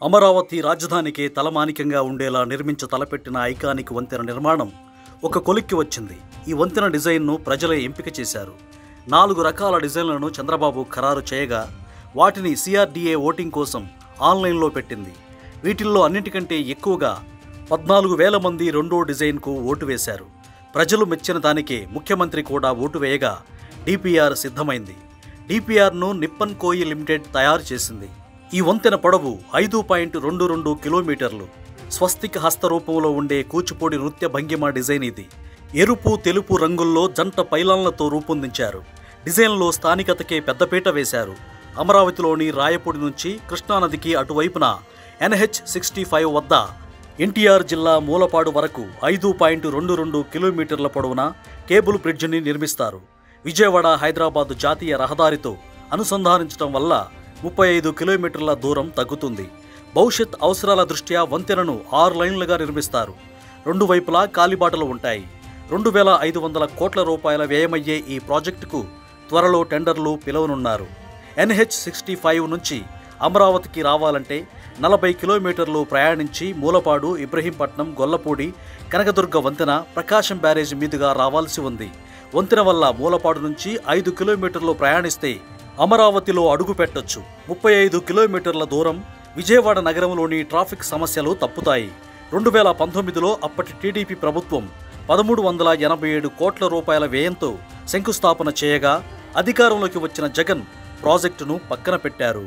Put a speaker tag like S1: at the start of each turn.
S1: అమరావతి రాజధానికే తలమానికంగా ఉండేలా తలపెట్టిన ఐకానిక్ వంతెన నిర్మాణం ఒక కొలిక్కి వచ్చింది. ఈ వంతెన డిజైన్ను ప్రజలే ఎంపిక చేశారు. 4 రకాల డిజైన్లను చంద్రబాబు ఖరారు చేయగా వాటిని CRDA ఓటింగ్ కోసం ఆన్లైన్లో పెట్టింది. వీటిల్లో అన్నిటికంటే ఎక్కువగా 14,000 మంది రెండో డిజైన్కు ఓటు వేశారు. ప్రజలు మెచ్చిన దానికే ముఖ్యమంత్రి కూడా ఓటు వేయగా DPR సిద్ధమైంది. DPRను నిప్పన్ కోయి లిమిటెడ్ తయారు చేసింది. ఈ వంతెన పొడవు 5.22 కిలోమీటర్లు. స్వస్తిక హస్త రూపంలో ఉండే కూచిపూడి నృత్య భంగిమ డిజైన్ ఇది. ఎరుపు తెలుపు రంగుల్లో జంట పైలాన్లతో రూపొందించారు. డిజైన్లో స్థానికతకే పెద్దపీట వేశారు. అమరావతిలోని రాయపూడి నుంచి కృష్ణానదికి అటువైపున NH65 వద్ద NTR జిల్లా మూలపాడు వరకు 5.22 కిలోమీటర్ల పొడవున కేబుల్ బ్రిడ్జిని నిర్మిస్తారు. విజయవాడ హైదరాబాద్ జాతీయ రహదారితో అనుసంధానించడం వల్ల 35 కిలోమీటర్ల దూరం తగ్గుతుంది. భవిష్యత్ అవసరాల దృష్ట్యా వంతెనను 6 లైన్లుగా నిర్మిస్తారు. 2 వైపులా కాలిబాటలు ఉంటాయి. 2,500 కోట్ల రూపాయల వ్యయమయ్యే ఈ ప్రాజెక్టుకు త్వరలో టెండర్లు పిలవనున్నారు. NH65 నుంచి అమరావతికి రావాలంటే 40 కిలోమీటర్లు ప్రయాణించి మూలపాడు, ఇబ్రహీంపట్నం, గొల్లపూడి, కనకదుర్గ వంతెన, ప్రకాశం బ్యారేజ్ మీదుగా రావాల్సి ఉంది. వంతెన వల్ల మూలపాడు నుంచి 5 కిలోమీటర్లు ప్రయాణిస్తే అమరావతిలో అడుగు పెట్టొచ్చు. 35 కిలోమీటర్ల దూరం. విజయవాడ నగరంలోని ట్రాఫిక్ సమస్యలు తప్పుతాయి. 2019లో అప్పటి టీడీపీ ప్రభుత్వం 1,387 కోట్ల రూపాయల వ్యయంతో శంకుస్థాపన చేయగా అధికారంలోకి వచ్చిన జగన్ ప్రాజెక్టును పక్కన పెట్టారు.